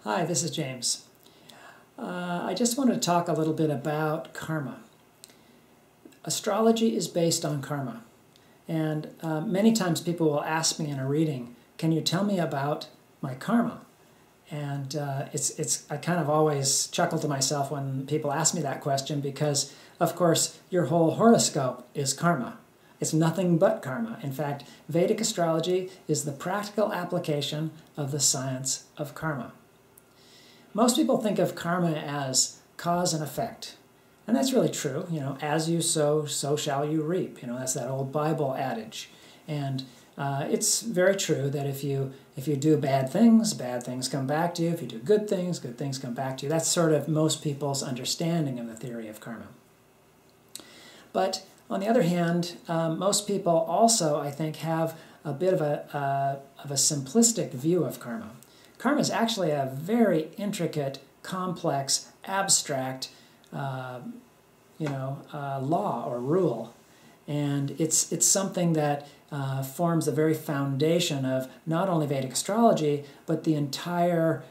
Hi, this is James. I just wanted to talk a little bit about karma. Astrology is based on karma. And many times people will ask me in a reading, can you tell me about my karma? And I kind of always chuckle to myself when people ask me that question because, of course, your whole horoscope is karma. It's nothing but karma. In fact, Vedic astrology is the practical application of the science of karma. Most people think of karma as cause and effect. And that's really true. You know, as you sow, so shall you reap. You know, that's that old Bible adage. And it's very true that if you do bad things come back to you. If you do good things come back to you. That's sort of most people's understanding of the theory of karma. But on the other hand, most people also, I think, have a bit of a simplistic view of karma. Karma is actually a very intricate, complex, abstract, law or rule, and it's something that forms the very foundation of not only Vedic astrology but the entire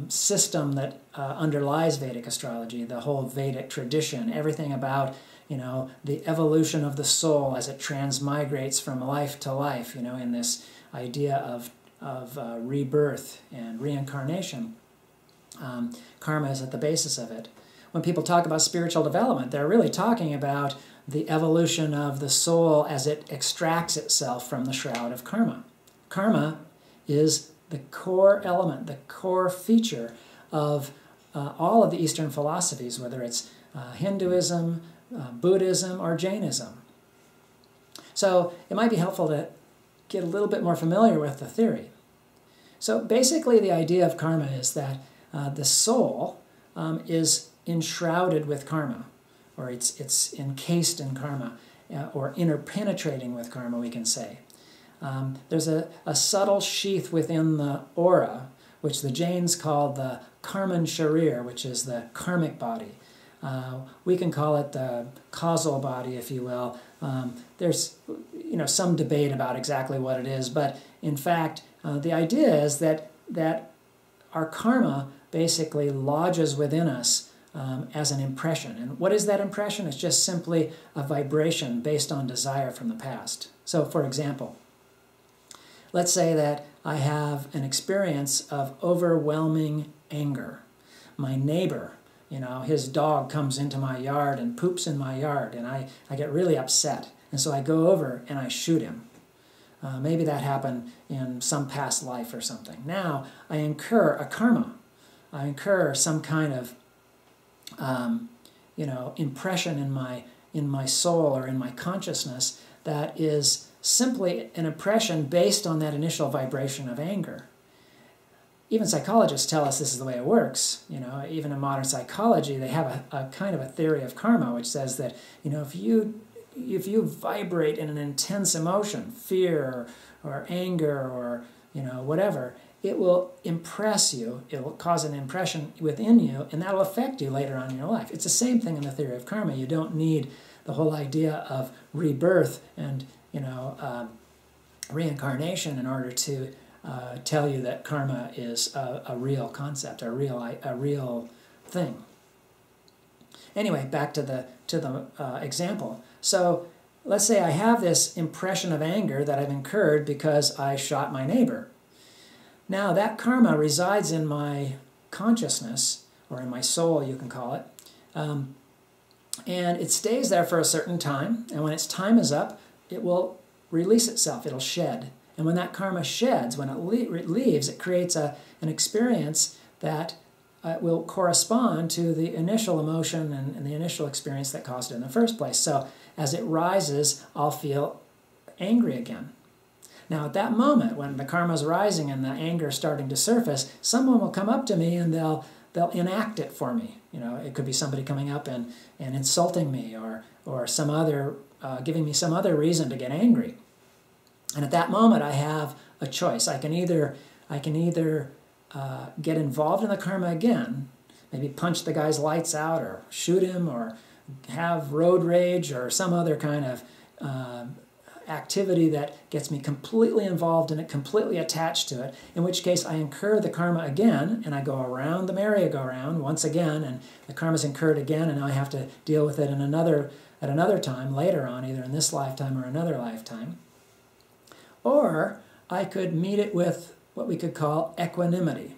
system that underlies Vedic astrology, the whole Vedic tradition, everything about the evolution of the soul as it transmigrates from life to life. In this idea of rebirth and reincarnation. Karma is at the basis of it. When people talk about spiritual development, they're really talking about the evolution of the soul as it extracts itself from the shroud of karma. Karma is the core element, the core feature of all of the Eastern philosophies, whether it's Hinduism, Buddhism, or Jainism. So it might be helpful to get a little bit more familiar with the theory. So basically the idea of karma is that the soul is enshrouded with karma, or it's encased in karma, or interpenetrating with karma, we can say. There's a subtle sheath within the aura, which the Jains call the karman sharir, which is the karmic body. We can call it the causal body, if you will. There's some debate about exactly what it is, but in fact, the idea is that our karma basically lodges within us as an impression. And what is that impression? It's just simply a vibration based on desire from the past. So, for example, let's say that I have an experience of overwhelming anger. My neighbor, his dog comes into my yard and poops in my yard, and I get really upset. And so I go over and I shoot him. Maybe that happened in some past life or something. Now I incur a karma. I incur some kind of, impression in my soul or in my consciousness that is simply an impression based on that initial vibration of anger. Even psychologists tell us this is the way it works. Even in modern psychology, they have a kind of a theory of karma, which says that if you vibrate in an intense emotion, fear or anger or whatever, it will impress you. It will cause an impression within you, and that will affect you later on in your life. It's the same thing in the theory of karma. You don't need the whole idea of rebirth and reincarnation in order to tell you that karma is a real concept, a real thing. Anyway, back to the example. So let's say I have this impression of anger that I've incurred because I shot my neighbor. Now that karma resides in my consciousness, or in my soul, you can call it, and it stays there for a certain time, and when its time is up, it will release itself, it'll shed. And when that karma sheds, when it leaves, it creates an experience that will correspond to the initial emotion and the initial experience that caused it in the first place. So as it rises, I'll feel angry again. Now at that moment, when the karma is rising and the anger is starting to surface, someone will come up to me and they'll enact it for me. It could be somebody coming up and insulting me, or some other giving me some other reason to get angry. And at that moment, I have a choice. I can either get involved in the karma again, maybe punch the guy's lights out, or shoot him, or have road rage, or some other kind of activity that gets me completely involved in it, completely attached to it, in which case I incur the karma again, and I go around the merry-go-round once again, and the karma is incurred again, and now I have to deal with it at another time later on, either in this lifetime or another lifetime. Or I could meet it with what we could call equanimity.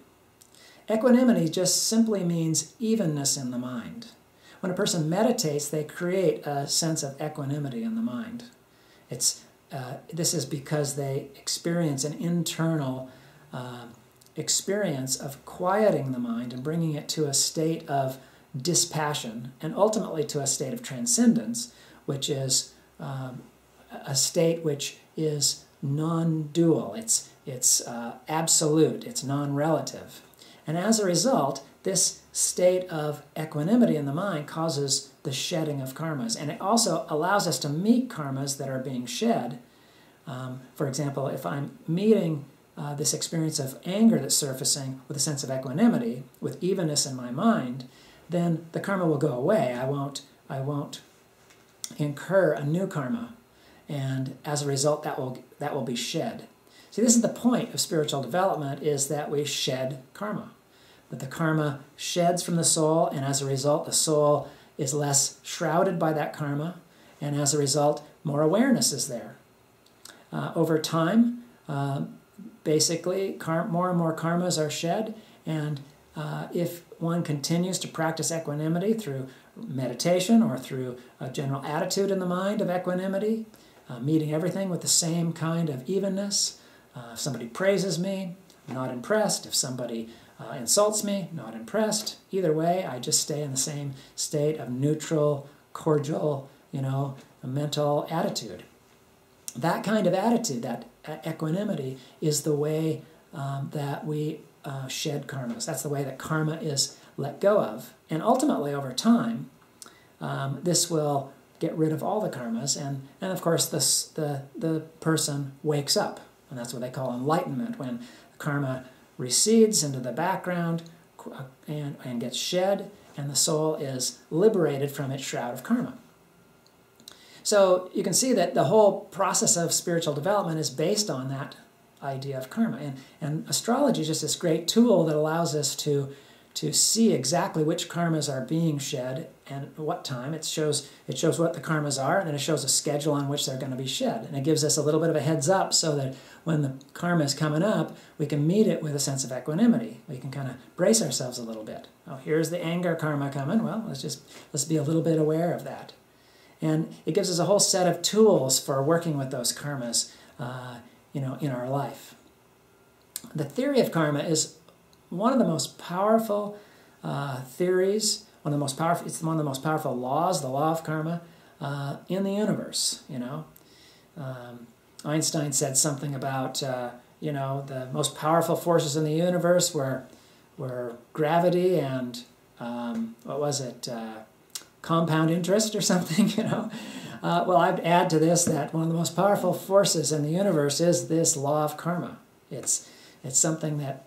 Equanimity just simply means evenness in the mind. When a person meditates, they create a sense of equanimity in the mind. This is because they experience an internal experience of quieting the mind and bringing it to a state of dispassion and ultimately to a state of transcendence, which is a state which is non-dual. It's absolute. It's non-relative. And as a result, this state of equanimity in the mind causes the shedding of karmas. And it also allows us to meet karmas that are being shed. For example, if I'm meeting this experience of anger that's surfacing with a sense of equanimity, with evenness in my mind, then the karma will go away. I won't incur a new karma. And as a result, that will be shed. See, this is the point of spiritual development, is that we shed karma. That the karma sheds from the soul, and as a result, the soul is less shrouded by that karma, and as a result, more awareness is there. Over time, basically, more and more karmas are shed, and if one continues to practice equanimity through meditation or through a general attitude in the mind of equanimity, meeting everything with the same kind of evenness. If somebody praises me, I'm not impressed. If somebody insults me, not impressed. Either way, I just stay in the same state of neutral, cordial, a mental attitude. That kind of attitude, that equanimity, is the way that we shed karmas. That's the way that karma is let go of. And ultimately, over time, this will get rid of all the karmas, and of course the person wakes up, and that's what they call enlightenment, when the karma recedes into the background and gets shed, and the soul is liberated from its shroud of karma. So you can see that the whole process of spiritual development is based on that idea of karma, and astrology is just this great tool that allows us to see exactly which karmas are being shed and at what time. It shows what the karmas are, and then it shows a schedule on which they're going to be shed. And it gives us a little bit of a heads up so that when the karma is coming up, we can meet it with a sense of equanimity. We can kind of brace ourselves a little bit. Oh, here's the anger karma coming. Well, let's be a little bit aware of that. And it gives us a whole set of tools for working with those karmas, in our life. The theory of karma is one of the most powerful theories. It's one of the most powerful laws, the law of karma, in the universe. Einstein said something about the most powerful forces in the universe were gravity and compound interest or something. Well, I'd add to this that one of the most powerful forces in the universe is this law of karma. It's something that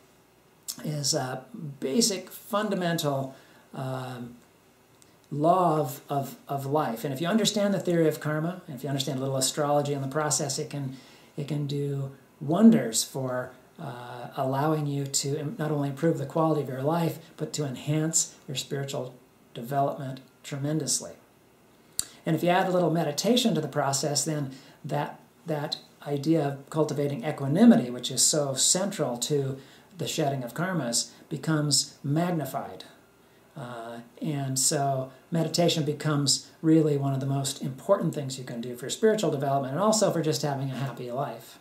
is a basic, fundamental law of life. And if you understand the theory of karma, and if you understand a little astrology in the process, it can do wonders for allowing you to not only improve the quality of your life, but to enhance your spiritual development tremendously. And if you add a little meditation to the process, then that idea of cultivating equanimity, which is so central to the shedding of karmas, becomes magnified. And so meditation becomes really one of the most important things you can do for spiritual development and also for just having a happy life.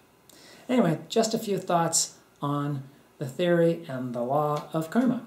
Anyway, just a few thoughts on the theory and the law of karma.